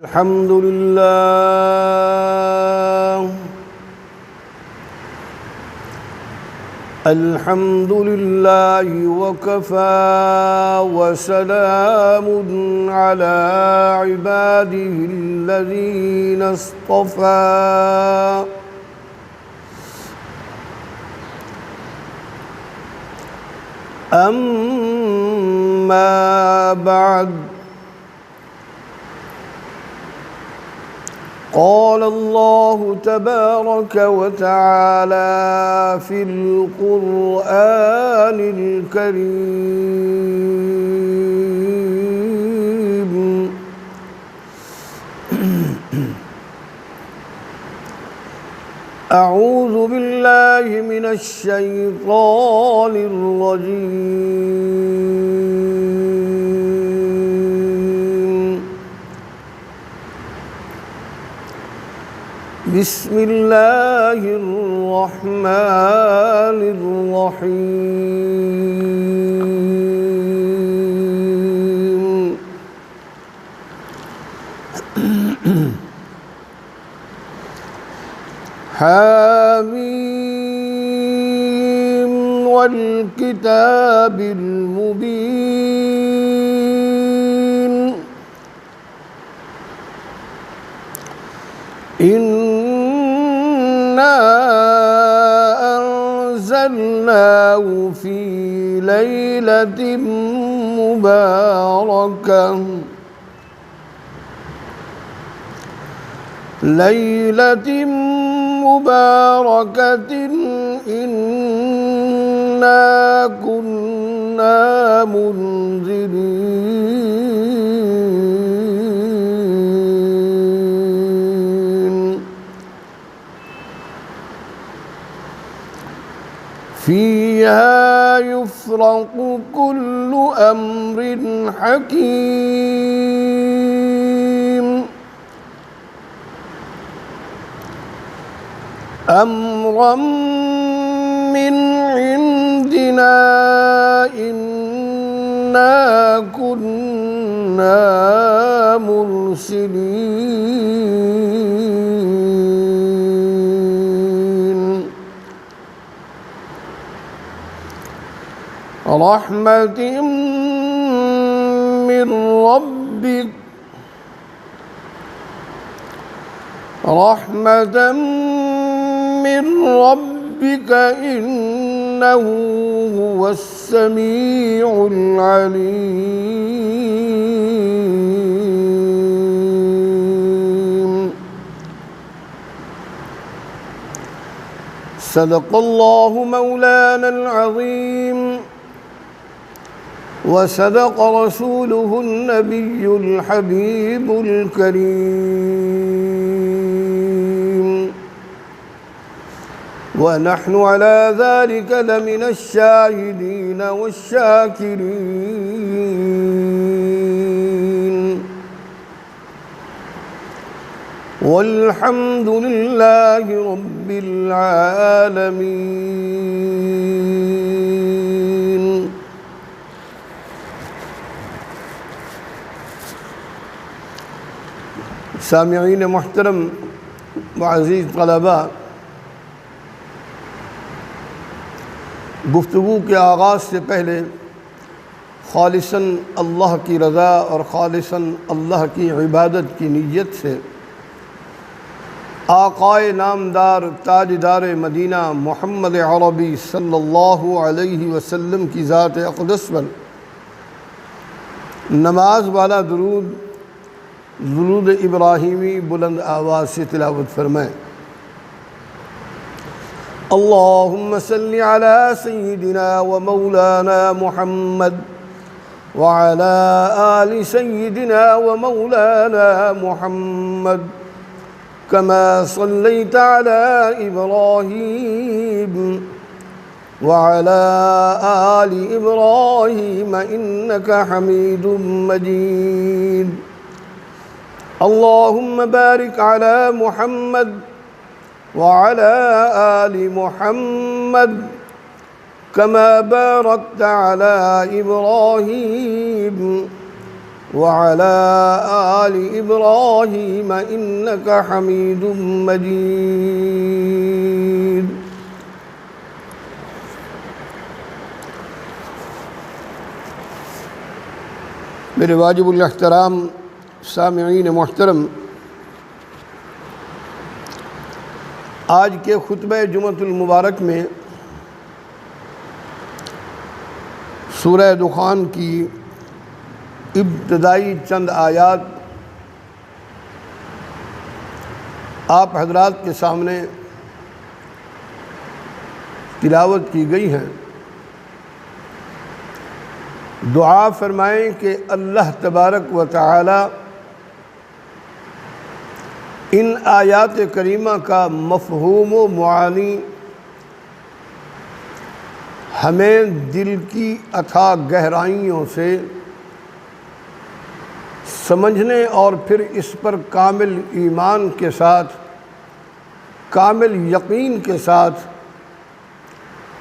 الحمد لله الحمد لله وكفى وسلام على عباده الذين اصطفى أما بعد قال الله تبارك وتعالى في القرآن الكريم أعوذ بالله من الشيطان الرجيم بسم الله الرحمن الرحيم حميم والكتاب المبين إنا أنزلناه في ليلة مباركة إنا كنا منذرين فيها يفرق كل أمر حكيم أمرا من عندنا إنا كنا مرسلين رحمة من ربك إنه هو السميع العليم صدق الله مولانا العظيم وصدق رسوله النبي الحبيب الكريم ونحن على ذلك لمن الشاهدين والشاكرين والحمد لله رب العالمين سامعین محترم وعزیز طلباء، گفتگو کے آغاز سے پہلے خالصاً اللہ کی رضا اور خالصاً اللہ کی عبادت کی نیت سے آقائے نامدار تاجدار مدینہ محمد عربی صلی اللہ علیہ وسلم کی ذات اقدس پر نماز والا درود ابراہیمی بلند آواز سے تلاوت فرمائیں۔ اللہم صلی علی سیدنا و مولانا محمد وعلى آل سيدنا ومولانا محمد كما صليت على إبراهيم وعلى آل إبراهيم إنك حميد مجيد اللهم بارك على محمد وعلى آل محمد كما باركت على إبراهيم وعلى آل إبراهيم إنك حميد مجيد. میرے واجب الاحترام سامعین محترم، آج کے خطبہ جمعۃ المبارک میں سورہ دخان کی ابتدائی چند آیات آپ حضرات کے سامنے تلاوت کی گئی ہیں۔ دعا فرمائیں کہ اللہ تبارک و تعالی ان آیات کریمہ کا مفہوم و معانی ہمیں دل کی اتھاہ گہرائیوں سے سمجھنے اور پھر اس پر کامل ایمان کے ساتھ، کامل یقین کے ساتھ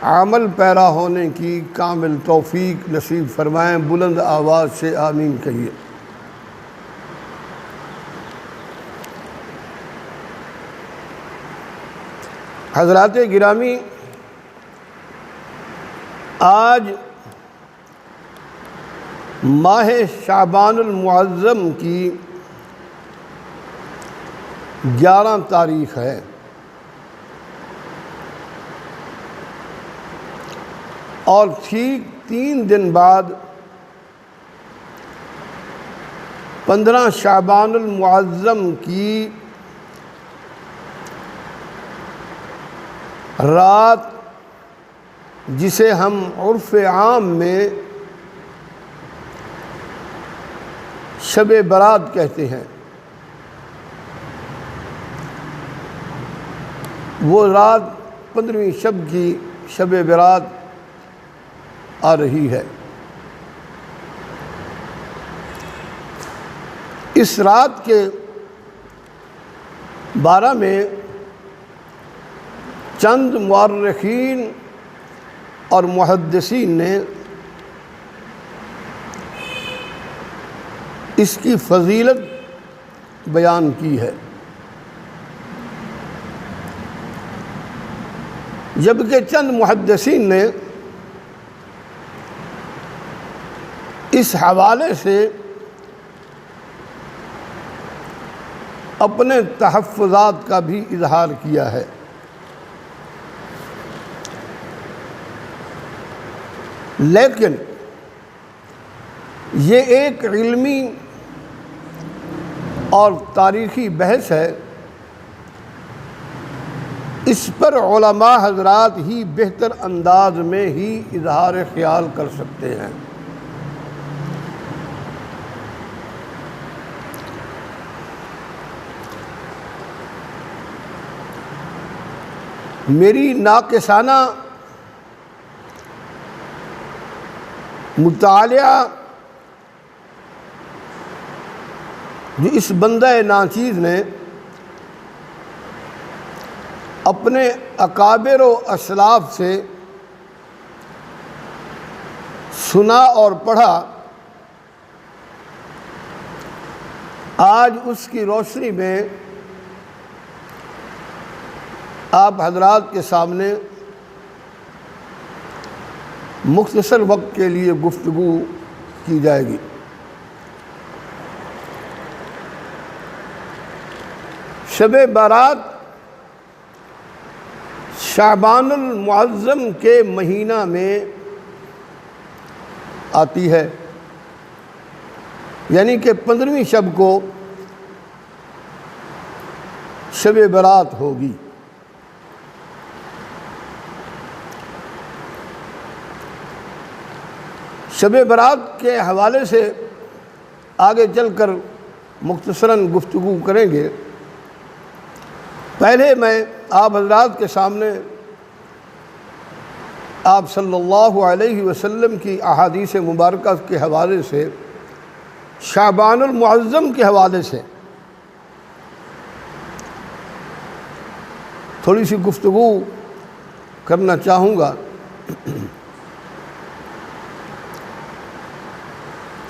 عمل پیرا ہونے کی کامل توفیق نصیب فرمائیں۔ بلند آواز سے آمین کہیے۔ حضرات گرامی، آج ماہ شعبان المعظم کی 11 تاریخ ہے۔ اور ٹھیک 3 دن بعد 15 شعبان المعظم کی رات، جسے ہم عرف عام میں شب برات کہتے ہیں، وہ رات 15ویں شب کی شب برات آ رہی ہے۔ اس رات کے بارے میں چند مورخین اور محدثین نے اس کی فضیلت بیان کی ہے، جبکہ چند محدثین نے اس حوالے سے اپنے تحفظات کا بھی اظہار کیا ہے۔ لیکن یہ ایک علمی اور تاریخی بحث ہے، اس پر علماء حضرات ہی بہتر انداز میں ہی اظہار خیال کر سکتے ہیں۔ میری ناقصانہ مطالعہ جو اس بندہ ناچیز نے اپنے اکابر و اسلاف سے سنا اور پڑھا، آج اس کی روشنی میں آپ حضرات کے سامنے مختصر وقت کے لیے گفتگو کی جائے گی۔ شب برات شعبان المعظم کے مہینہ میں آتی ہے، یعنی کہ 15ویں شب کو شب برات ہوگی۔ شب برات کے حوالے سے آگے چل کر مختصراً گفتگو کریں گے۔ پہلے میں آپ حضرات کے سامنے آپ صلی اللہ علیہ وسلم کی احادیث مبارکہ کے حوالے سے، شعبان المعظم کے حوالے سے تھوڑی سی گفتگو کرنا چاہوں گا۔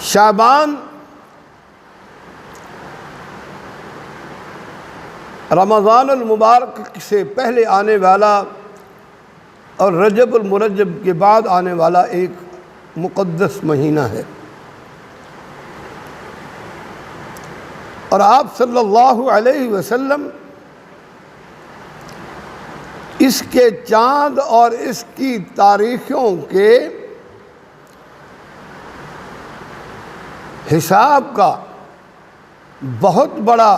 شعبان رمضان المبارک سے پہلے آنے والا اور رجب المرجب کے بعد آنے والا ایک مقدس مہینہ ہے، اور آپ صلی اللہ علیہ وسلم اس کے چاند اور اس کی تاریخوں کے حساب کا بہت بڑا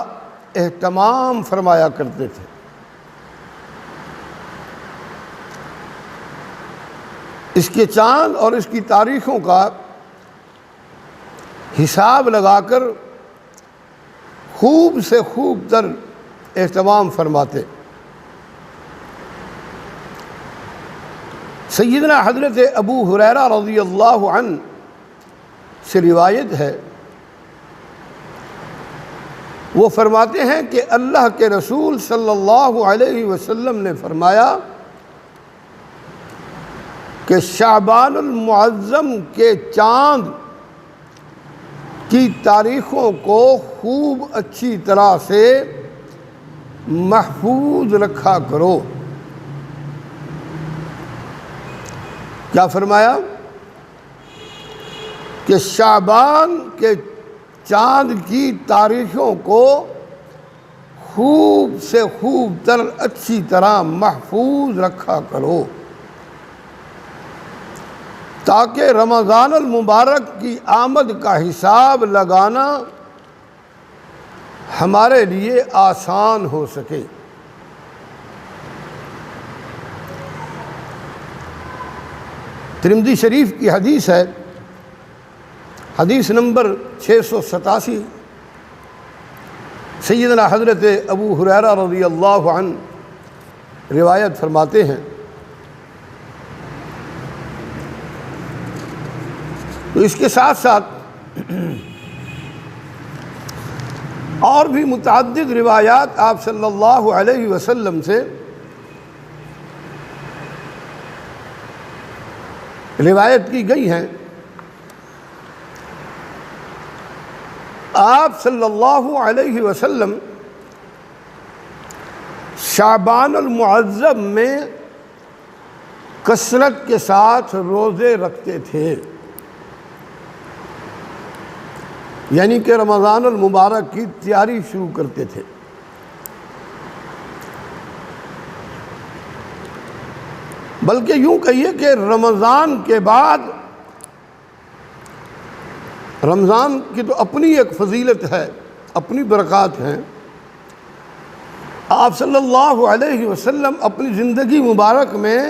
اہتمام فرمایا کرتے تھے۔ اس کے چاند اور اس کی تاریخوں کا حساب لگا کر خوب سے خوب تر اہتمام فرماتے۔ سیدنا حضرت ابو ہریرہ رضی اللہ عنہ سے روایت ہے، وہ فرماتے ہیں کہ اللہ کے رسول صلی اللہ علیہ وسلم نے فرمایا کہ شعبان المعظم کے چاند کی تاریخوں کو خوب اچھی طرح سے محفوظ رکھا کرو۔ کیا فرمایا؟ کہ شعبان کے چاند کی تاریخوں کو خوب سے خوب تر اچھی طرح محفوظ رکھا کرو، تاکہ رمضان المبارک کی آمد کا حساب لگانا ہمارے لیے آسان ہو سکے۔ ترمذی شریف کی حدیث ہے، حدیث نمبر 687، سیدنا حضرت ابو ہریرہ رضی اللہ عنہ روایت فرماتے ہیں، تو اس کے ساتھ ساتھ اور بھی متعدد روایات آپ صلی اللہ علیہ وسلم سے روایت کی گئی ہیں۔ آپ صلی اللہ علیہ وسلم شعبان المعظم میں کثرت کے ساتھ روزے رکھتے تھے، یعنی کہ رمضان المبارک کی تیاری شروع کرتے تھے۔ بلکہ یوں کہیے کہ رمضان کے بعد، رمضان کی تو اپنی ایک فضیلت ہے، اپنی برکات ہیں، آپ صلی اللہ علیہ وسلم اپنی زندگی مبارک میں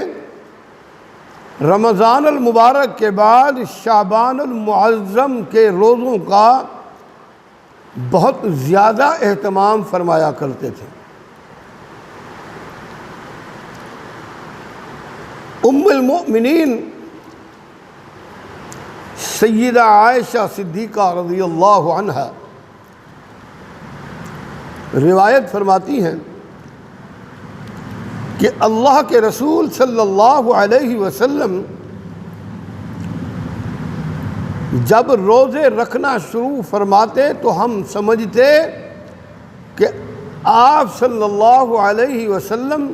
رمضان المبارک کے بعد شعبان المعظم کے روزوں کا بہت زیادہ اہتمام فرمایا کرتے تھے۔ ام المؤمنین سیدہ عائشہ صدیقہ رضی اللہ عنہا روایت فرماتی ہیں کہ اللہ کے رسول صلی اللہ علیہ وسلم جب روزے رکھنا شروع فرماتے تو ہم سمجھتے کہ آپ صلی اللہ علیہ وسلم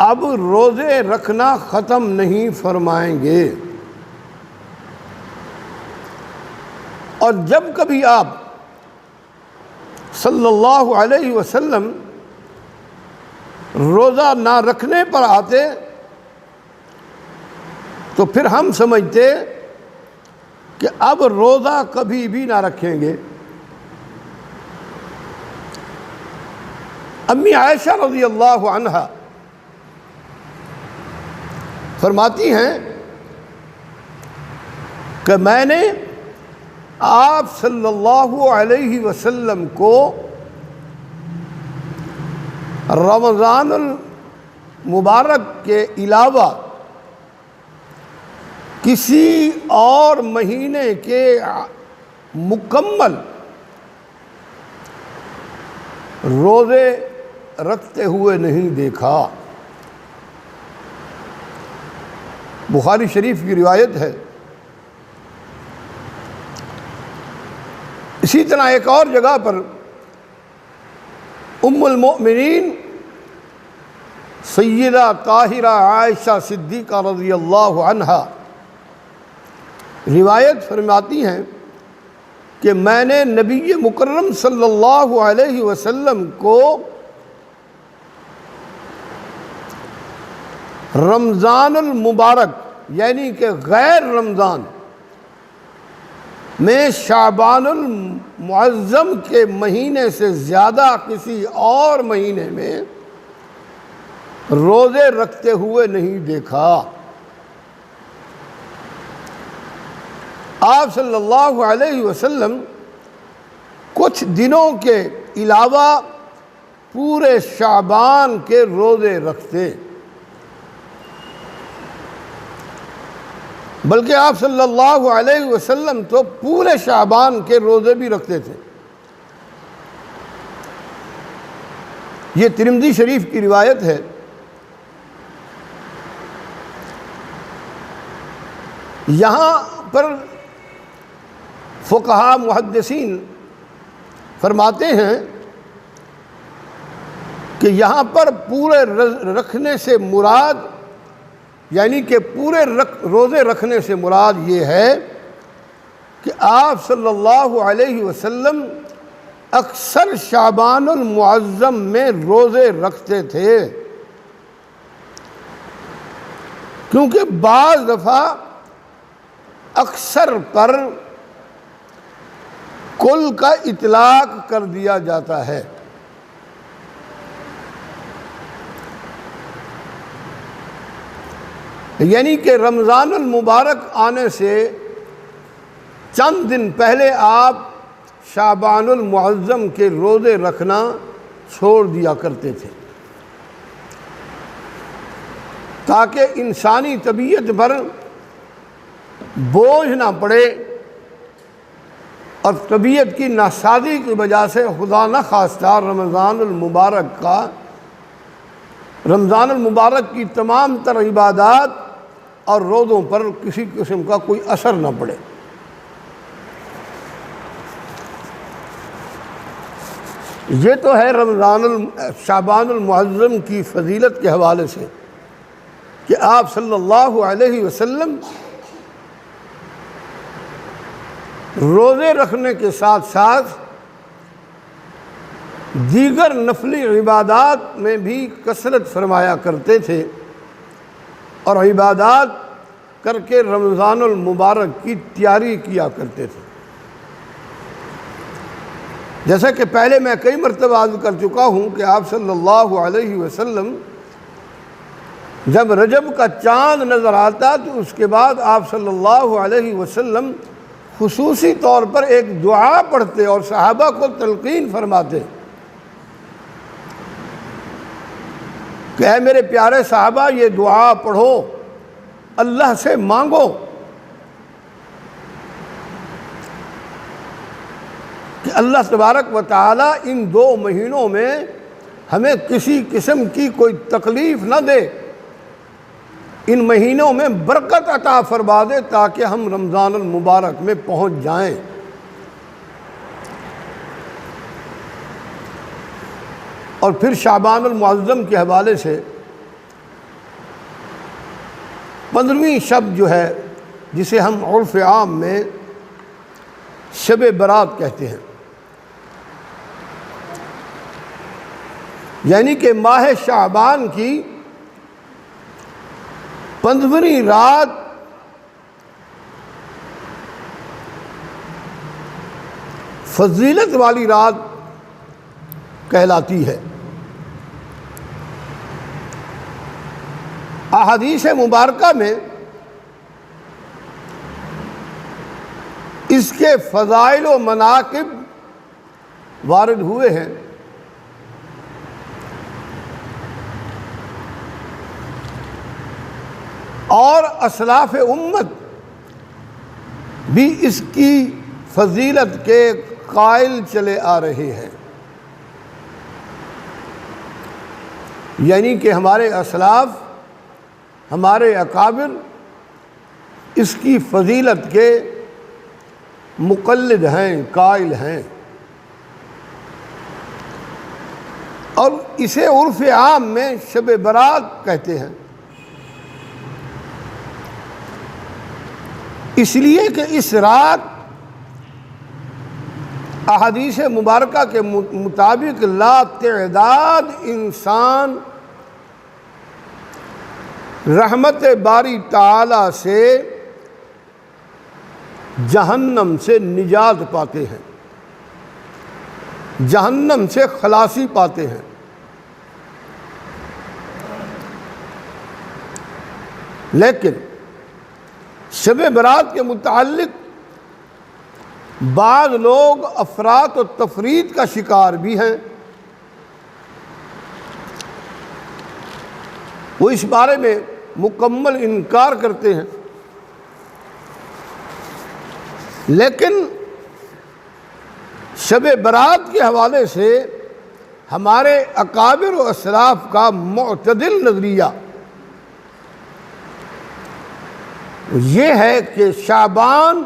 اب روزے رکھنا ختم نہیں فرمائیں گے، اور جب کبھی آپ صلی اللہ علیہ وسلم روزہ نہ رکھنے پر آتے تو پھر ہم سمجھتے کہ اب روزہ کبھی بھی نہ رکھیں گے۔ امی عائشہ رضی اللہ عنہا فرماتی ہیں کہ میں نے آپ صلی اللہ علیہ وسلم کو رمضان المبارک کے علاوہ کسی اور مہینے کے مکمل روزے رکھتے ہوئے نہیں دیکھا۔ بخاری شریف کی روایت ہے۔ اسی طرح ایک اور جگہ پر ام المؤمنین سیدہ طاہرہ عائشہ صدیقہ رضی اللہ عنہا روایت فرماتی ہیں کہ میں نے نبی مکرم صلی اللہ علیہ وسلم کو رمضان المبارک یعنی کہ غیر رمضان میں شعبان المعظم کے مہینے سے زیادہ کسی اور مہینے میں روزے رکھتے ہوئے نہیں دیکھا۔ آپ صلی اللہ علیہ وسلم کچھ دنوں کے علاوہ پورے شعبان کے روزے رکھتے، بلکہ آپ صلی اللہ علیہ وسلم تو پورے شعبان کے روزے بھی رکھتے تھے۔ یہ ترمذی شریف کی روایت ہے۔ یہاں پر فقہاء محدثین فرماتے ہیں کہ یہاں پر پورے رکھنے سے مراد یعنی کہ پورے روزے رکھنے سے مراد یہ ہے کہ آپ صلی اللہ علیہ وسلم اکثر شعبان المعظم میں روزے رکھتے تھے، کیونکہ بعض دفعہ اکثر پر کل کا اطلاق کر دیا جاتا ہے۔ یعنی کہ رمضان المبارک آنے سے چند دن پہلے آپ شعبان المعظم کے روزے رکھنا چھوڑ دیا کرتے تھے، تاکہ انسانی طبیعت پر بوجھ نہ پڑے اور طبیعت کی ناسازی کی وجہ سے خدا نہ خواستہ رمضان المبارک کی تمام تر عبادات اور روزوں پر کسی قسم کا کوئی اثر نہ پڑے۔ یہ تو ہے شعبان المعظم کی فضیلت کے حوالے سے کہ آپ صلی اللہ علیہ وسلم روزے رکھنے کے ساتھ ساتھ دیگر نفلی عبادات میں بھی کثرت فرمایا کرتے تھے اور عبادات کر کے رمضان المبارک کی تیاری کیا کرتے تھے۔ جیسا کہ پہلے میں کئی مرتبہ عرض کر چکا ہوں کہ آپ صلی اللہ علیہ وسلم جب رجب کا چاند نظر آتا تو اس کے بعد آپ صلی اللہ علیہ وسلم خصوصی طور پر ایک دعا پڑھتے اور صحابہ کو تلقین فرماتے کہ اے میرے پیارے صحابہ، یہ دعا پڑھو، اللہ سے مانگو کہ اللہ تبارک و تعالی ان 2 مہینوں میں ہمیں کسی قسم کی کوئی تکلیف نہ دے، ان مہینوں میں برکت عطا فرما دے تاکہ ہم رمضان المبارک میں پہنچ جائیں۔ اور پھر شعبان المعظم کے حوالے سے 15ویں شب جو ہے جسے ہم عرف عام میں شب برات کہتے ہیں، یعنی کہ ماہ شعبان کی 15ویں رات فضیلت والی رات کہلاتی ہے۔ احادیث مبارکہ میں اس کے فضائل و مناقب وارد ہوئے ہیں۔ اور اسلاف امت بھی اس کی فضیلت کے قائل چلے آ رہے ہیں، یعنی کہ ہمارے اسلاف، ہمارے اکابر اس کی فضیلت کے مقلد ہیں، قائل ہیں۔ اور اسے عرف عام میں شب برات کہتے ہیں، اس لیے کہ اس رات احادیث مبارکہ کے مطابق لا تعداد انسان رحمت باری تعالی سے جہنم سے نجات پاتے ہیں، جہنم سے خلاصی پاتے ہیں۔ لیکن شب برات کے متعلق بعض لوگ افراط و تفریط کا شکار بھی ہیں، وہ اس بارے میں مکمل انکار کرتے ہیں، لیکن شب برات کے حوالے سے ہمارے اکابر و اسلاف کا معتدل نظریہ یہ ہے کہ شعبان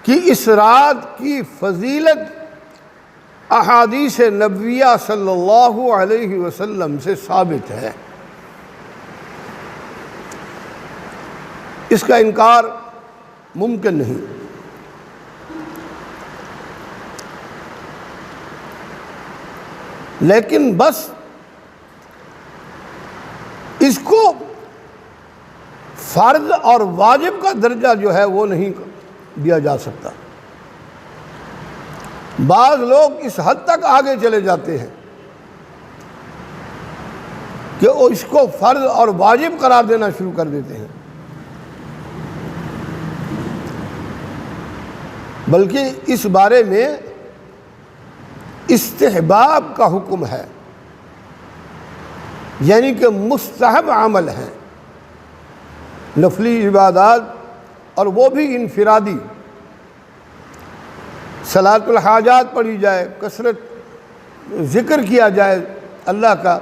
کی اس رات کی فضیلت احادیث نبویہ صلی اللہ علیہ وسلم سے ثابت ہے، اس کا انکار ممکن نہیں۔ لیکن بس اس کو فرض اور واجب کا درجہ جو ہے وہ نہیں دیا جا سکتا۔ بعض لوگ اس حد تک آگے چلے جاتے ہیں کہ وہ اس کو فرض اور واجب قرار دینا شروع کر دیتے ہیں، بلکہ اس بارے میں استحباب کا حکم ہے، یعنی کہ مستحب عمل ہے، نفلی عبادات اور وہ بھی انفرادی، صلاۃ الحاجات پڑھی جائے، کثرت ذکر کیا جائے اللہ کا،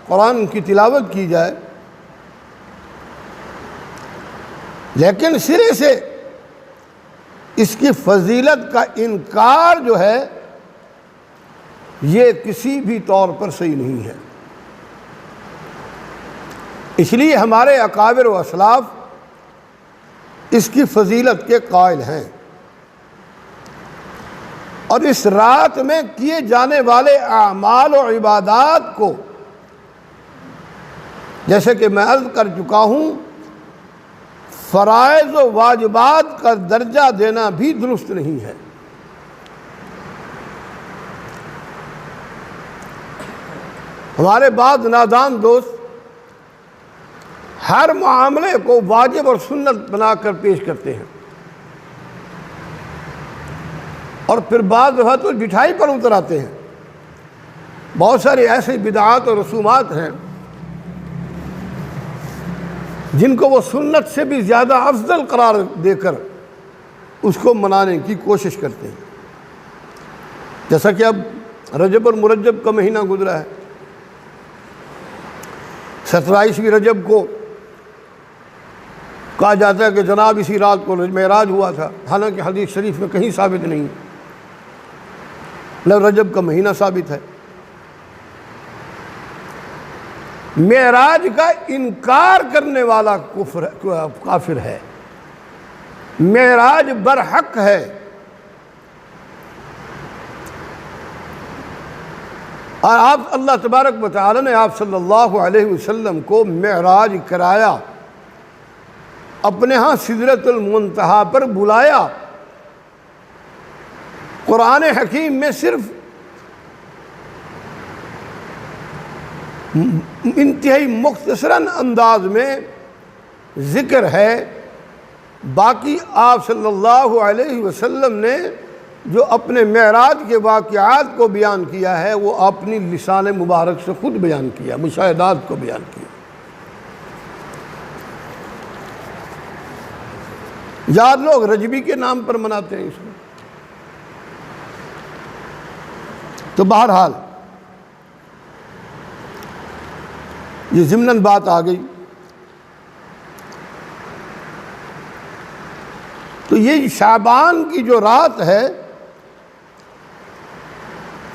قرآن کی تلاوت کی جائے، لیکن سرے سے اس کی فضیلت کا انکار جو ہے یہ کسی بھی طور پر صحیح نہیں ہے۔ اس لیے ہمارے اکابر و اسلاف اس کی فضیلت کے قائل ہیں، اور اس رات میں کیے جانے والے اعمال و عبادات کو جیسے کہ میں عرض کر چکا ہوں فرائض و واجبات کا درجہ دینا بھی درست نہیں ہے۔ ہمارے بعض نادان دوست ہر معاملے کو واجب اور سنت بنا کر پیش کرتے ہیں، اور پھر بعض دفعہ تو بٹھائی پر اتر آتے ہیں۔ بہت سارے ایسے بدعات اور رسومات ہیں جن کو وہ سنت سے بھی زیادہ افضل قرار دے کر اس کو منانے کی کوشش کرتے ہیں، جیسا کہ اب رجب اور مرجب کا مہینہ گزرا ہے، 27ویں رجب کو کہا جاتا ہے کہ جناب اسی رات کو معراج ہوا تھا، حالانکہ حدیث شریف میں کہیں ثابت نہیں، نہ رجب کا مہینہ ثابت ہے۔ معراج کا انکار کرنے والا کافر ہے، معراج برحق ہے، اور آپ اللہ تبارک و تعالی نے آپ صلی اللہ علیہ وسلم کو معراج کرایا، اپنے ہاں سدرۃ المنتہا پر بلایا۔ قرآن حکیم میں صرف انتہائی مختصراً انداز میں ذکر ہے، باقی آپ صلی اللہ علیہ وسلم نے جو اپنے معراج کے واقعات کو بیان کیا ہے وہ اپنی لسان مبارک سے خود بیان کیا، مشاہدات کو بیان کیا۔ یاد لوگ رجبی کے نام پر مناتے ہیں اس کو، تو بہرحال یہ ضمناً بات آ گئی۔ تو یہ شعبان کی جو رات ہے،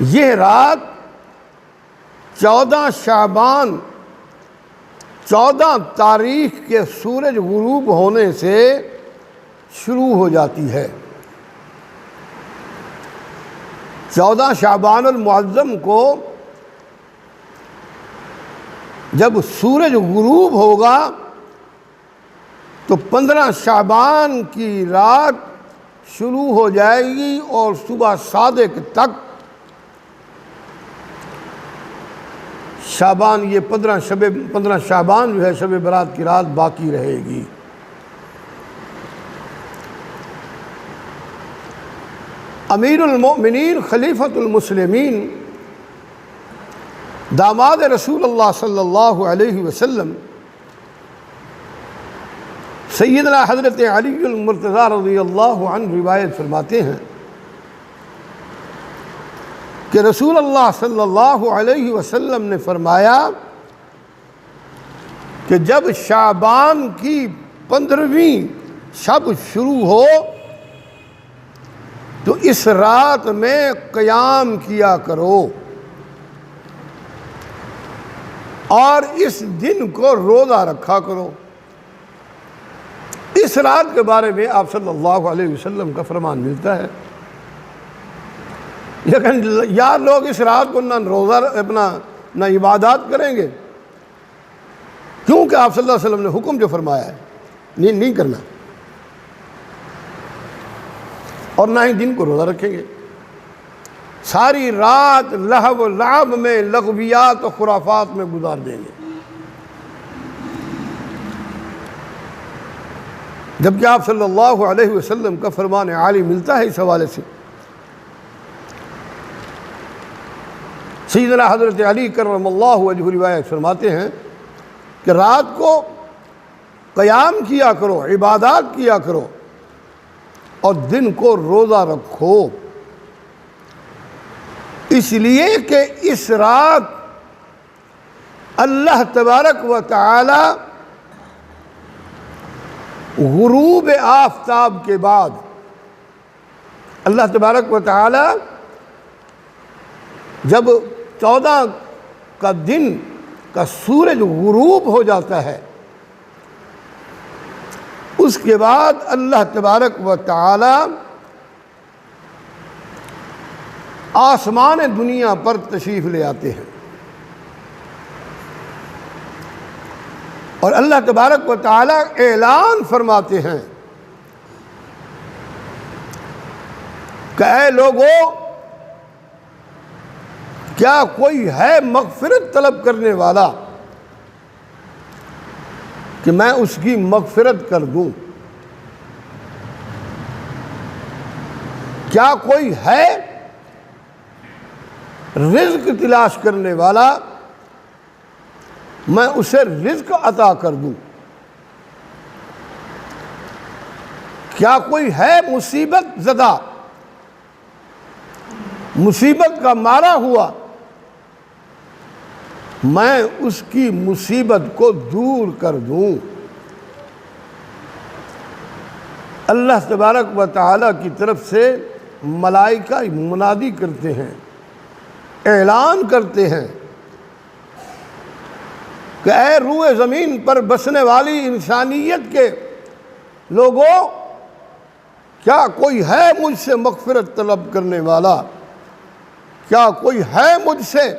یہ رات 14 شعبان 14 تاریخ کے سورج غروب ہونے سے شروع ہو جاتی ہے۔ 14 شعبان المعظم کو جب سورج غروب ہوگا تو 15 شعبان کی رات شروع ہو جائے گی اور صبح صادق تک شعبان، یہ 15 شعبان جو ہے شب برات کی رات باقی رہے گی۔ امیر المؤمنین خلیفۃ المسلمین داماد رسول اللہ صلی اللہ علیہ وسلم سیدنا حضرت علی المرتضیٰ رضی اللہ عنہ روایت فرماتے ہیں کہ رسول اللہ صلی اللہ علیہ وسلم نے فرمایا کہ جب شعبان کی 15ویں شب شروع ہو تو اس رات میں قیام کیا کرو اور اس دن کو روزہ رکھا کرو۔ اس رات کے بارے میں آپ صلی اللہ علیہ وسلم کا فرمان ملتا ہے، لیکن یار لوگ اس رات کو نہ روزہ نہ عبادات کریں گے، کیونکہ آپ صلی اللہ علیہ وسلم نے حکم جو فرمایا ہے نہیں کرنا، اور نہ ہی دن کو روزہ رکھیں گے، ساری رات لہو و لعب میں لغویات و خرافات میں گزار دیں گے۔ جبکہ آپ صلی اللہ علیہ وسلم کا فرمان عالی ملتا ہے اس حوالے سے۔ سیدنا حضرت علی کرم اللہ وجہہ روایت فرماتے ہیں کہ رات کو قیام کیا کرو، عبادات کیا کرو اور دن کو روزہ رکھو، اس لیے کہ اس رات اللہ تبارک و تعالی غروب آفتاب کے بعد اللہ تبارک و تعالی جب 14 کا دن کا سورج غروب ہو جاتا ہے، اس کے بعد اللہ تبارک و تعالی آسمان دنیا پر تشریف لے آتے ہیں، اور اللہ تبارک و تعالی اعلان فرماتے ہیں کہ اے لوگو، کیا کوئی ہے مغفرت طلب کرنے والا کہ میں اس کی مغفرت کر دوں؟ کیا کوئی ہے رزق تلاش کرنے والا، میں اسے رزق عطا کر دوں؟ کیا کوئی ہے مصیبت زدہ، مصیبت کا مارا ہوا، میں اس کی مصیبت کو دور کر دوں؟ اللہ تبارک و تعالیٰ کی طرف سے ملائکہ منادی کرتے ہیں، اعلان کرتے ہیں کہ اے روئے زمین پر بسنے والی انسانیت کے لوگوں، کیا کوئی ہے مجھ سے مغفرت طلب کرنے والا؟ کیا کوئی ہے مجھ سے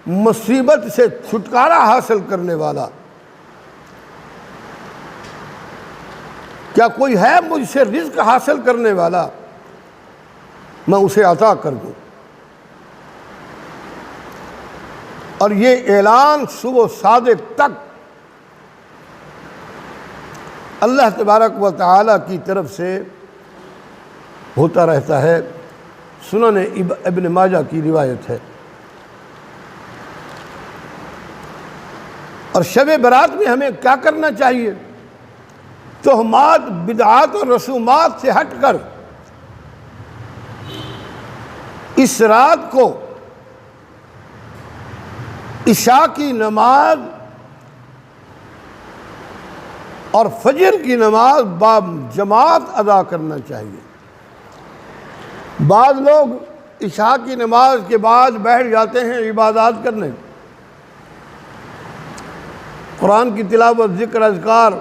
مصیبت سے چھٹکارا حاصل کرنے والا؟ کیا کوئی ہے مجھ سے رزق حاصل کرنے والا؟ میں اسے عطا کر دوں۔ اور یہ اعلان صبح صادق تک اللہ تبارک و تعالیٰ کی طرف سے ہوتا رہتا ہے۔ سنن ابن ماجہ کی روایت ہے۔ اور شب برات میں ہمیں کیا کرنا چاہیے؟ تہمات، بدعات اور رسومات سے ہٹ کر اس رات کو عشاء کی نماز اور فجر کی نماز با جماعت ادا کرنا چاہیے۔ بعض لوگ عشاء کی نماز کے بعد بیٹھ جاتے ہیں عبادات کرنے، قرآن کی تلاوت، ذکر، اذکار،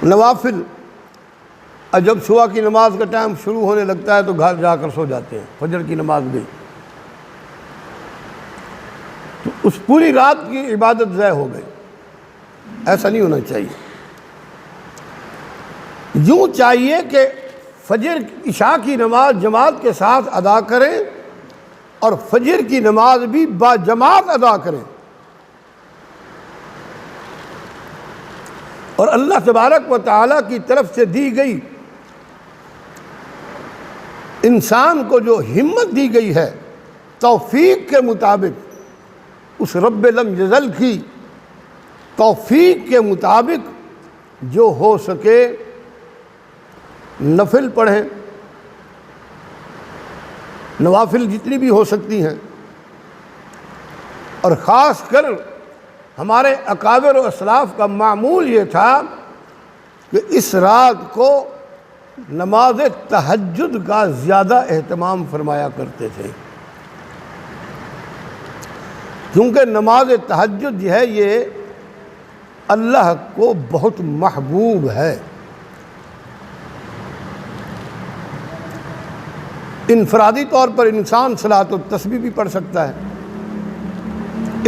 نوافل، اور جب صبح کی نماز کا ٹائم شروع ہونے لگتا ہے تو گھر جا کر سو جاتے ہیں، فجر کی نماز گئی تو اس پوری رات کی عبادت ضائع ہو گئی۔ ایسا نہیں ہونا چاہیے۔ یوں چاہیے کہ فجر عشاء کی نماز جماعت کے ساتھ ادا کریں اور فجر کی نماز بھی با جماعت ادا کریں، اور اللہ تبارک و تعالیٰ کی طرف سے دی گئی انسان کو جو ہمت دی گئی ہے توفیق کے مطابق، اس رب لم یزل کی توفیق کے مطابق جو ہو سکے نفل پڑھیں، نوافل جتنی بھی ہو سکتی ہیں، اور خاص کر ہمارے اکابر و اسلاف کا معمول یہ تھا کہ اس رات کو نماز تہجد کا زیادہ اہتمام فرمایا کرتے تھے، کیونکہ نماز تہجد جو ہے یہ اللہ کو بہت محبوب ہے۔ انفرادی طور پر انسان صلاۃ التسبیح بھی پڑھ سکتا ہے،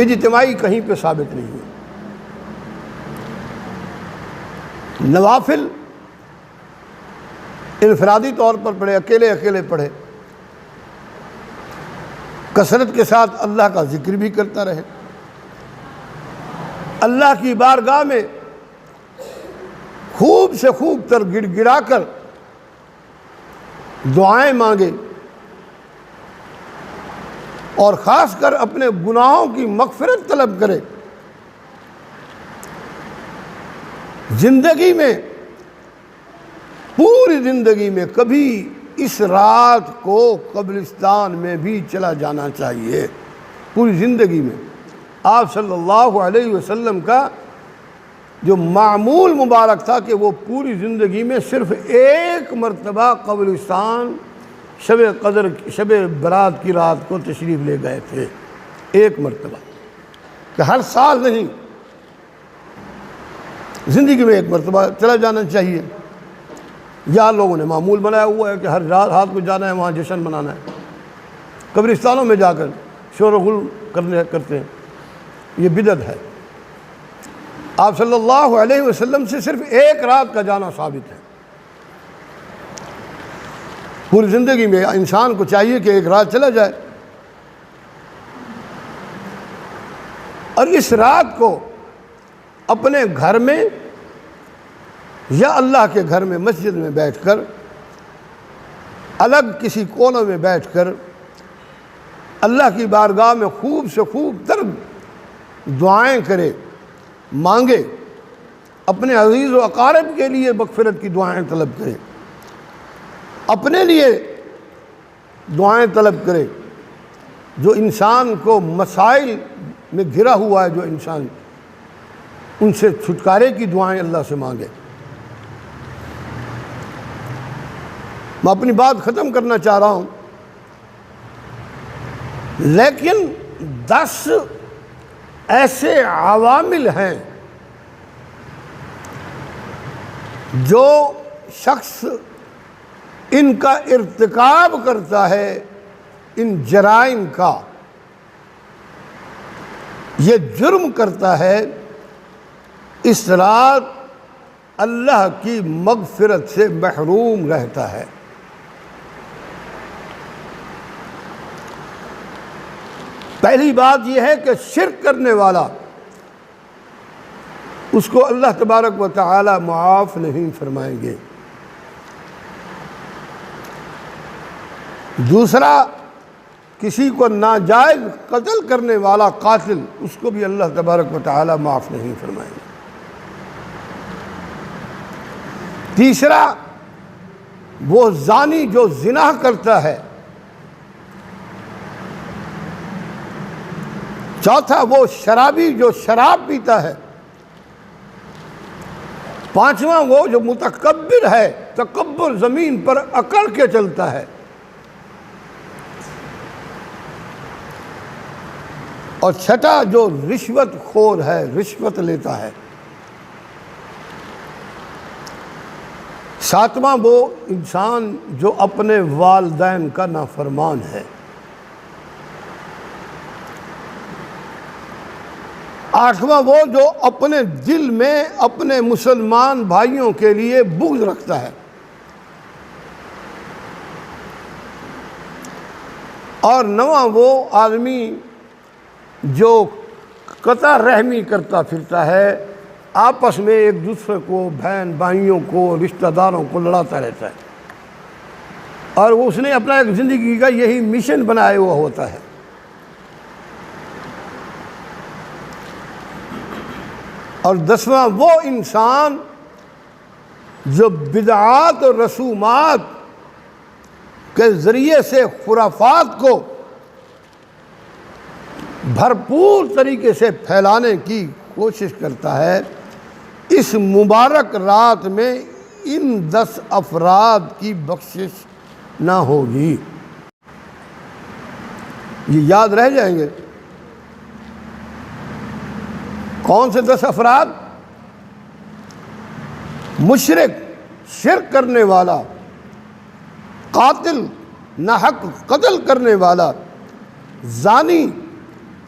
اجتماعی کہیں پہ ثابت نہیں ہے۔ نوافل انفرادی طور پر پڑھے، اکیلے پڑھے، کثرت کے ساتھ اللہ کا ذکر بھی کرتا رہے، اللہ کی بارگاہ میں خوب سے خوب تر گڑ گڑا کر دعائیں مانگے، اور خاص کر اپنے گناہوں کی مغفرت طلب کرے۔ زندگی میں، پوری زندگی میں کبھی اس رات کو قبرستان میں بھی چلا جانا چاہیے۔ پوری زندگی میں آپ صلی اللہ علیہ وسلم کا جو معمول مبارک تھا کہ وہ پوری زندگی میں صرف ایک مرتبہ قبرستان شب قدر، شب برات کی رات کو تشریف لے گئے تھے، ایک مرتبہ، کہ ہر سال نہیں، زندگی میں ایک مرتبہ چلا جانا چاہیے۔ یا لوگوں نے معمول بنایا ہوا ہے کہ ہر رات کو جانا ہے، وہاں جشن منانا ہے، قبرستانوں میں جا کر شور و غل کرتے ہیں، یہ بدعت ہے۔ آپ صلی اللہ علیہ وسلم سے صرف ایک رات کا جانا ثابت ہے۔ پوری زندگی میں انسان کو چاہیے کہ ایک رات چلا جائے، اور اس رات کو اپنے گھر میں یا اللہ کے گھر میں مسجد میں بیٹھ کر، الگ کسی کونے میں بیٹھ کر اللہ کی بارگاہ میں خوب سے خوب تر دعائیں کرے، مانگے، اپنے عزیز و اقارب کے لیے مغفرت کی دعائیں طلب کرے، اپنے لیے دعائیں طلب کرے، جو انسان کو مسائل میں گھرا ہوا ہے، جو انسان ان سے چھٹکارے کی دعائیں اللہ سے مانگے۔ میں اپنی بات ختم کرنا چاہ رہا ہوں، لیکن 10 ایسے عوامل ہیں جو شخص ان کا ارتکاب کرتا ہے، ان جرائم کا، یہ جرم کرتا ہے، اس رات اللہ کی مغفرت سے محروم رہتا ہے۔ پہلی بات یہ ہے کہ شرک کرنے والا، اس کو اللہ تبارک و تعالی معاف نہیں فرمائیں گے۔ دوسرا، کسی کو ناجائز قتل کرنے والا قاتل، اس کو بھی اللہ تبارک و تعالی معاف نہیں فرمائیں گے۔ تیسرا، وہ زانی جو زنا کرتا ہے۔ چوتھا، وہ شرابی جو شراب پیتا ہے۔ پانچواں، وہ جو متکبر ہے، تکبر، زمین پر اکڑ کے چلتا ہے، اور چھٹا جو رشوت خور ہے، رشوت لیتا ہے۔ ساتواں وہ انسان جو اپنے والدین کا نافرمان ہے۔ آٹھواں وہ جو اپنے دل میں اپنے مسلمان بھائیوں کے لیے بغض رکھتا ہے۔ اور نواں وہ آدمی جو قطع رحمی کرتا پھرتا ہے، آپس میں ایک دوسرے کو، بہن بھائیوں کو، رشتہ داروں کو لڑاتا رہتا ہے، اور اس نے اپنا ایک زندگی کا یہی مشن بنایا ہوا ہوتا ہے۔ اور دسواں وہ انسان جو بدعات اور رسومات کے ذریعے سے خرافات کو بھرپور طریقے سے پھیلانے کی کوشش کرتا ہے۔ اس مبارک رات میں ان 10 افراد کی بخشش نہ ہوگی۔ یہ یاد رہ جائیں گے۔ کون سے 10 افراد؟ مشرک، شرک کرنے والا، قاتل، ناحق قتل کرنے والا، زانی،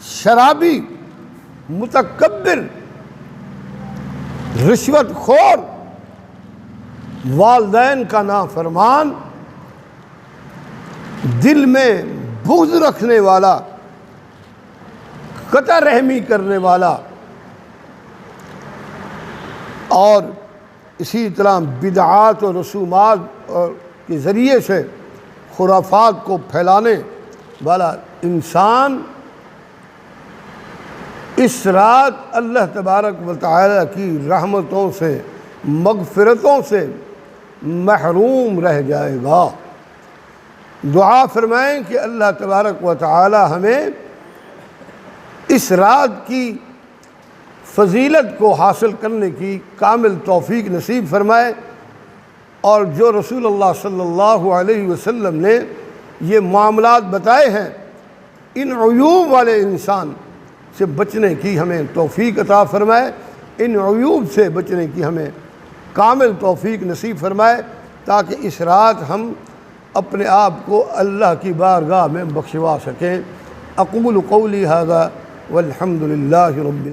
شرابی، متکبر، رشوت خور، والدین کا نافرمان، دل میں بغض رکھنے والا، قطع رحمی کرنے والا، اور اسی طرح بدعات و رسومات کے ذریعے سے خرافات کو پھیلانے والا انسان اس رات اللہ تبارک و تعالی کی رحمتوں سے، مغفرتوں سے محروم رہ جائے گا۔ دعا فرمائیں کہ اللہ تبارک و تعالی ہمیں اس رات کی فضیلت کو حاصل کرنے کی کامل توفیق نصیب فرمائے، اور جو رسول اللہ صلی اللہ علیہ وسلم نے یہ معاملات بتائے ہیں، ان عیوب والے انسان سے بچنے کی ہمیں توفیق عطا فرمائے، ان عیوب سے بچنے کی ہمیں کامل توفیق نصیب فرمائے، تاکہ اس رات ہم اپنے آپ کو اللہ کی بارگاہ میں بخشوا سکیں۔ اقول قولی ھذا والحمد للہ رب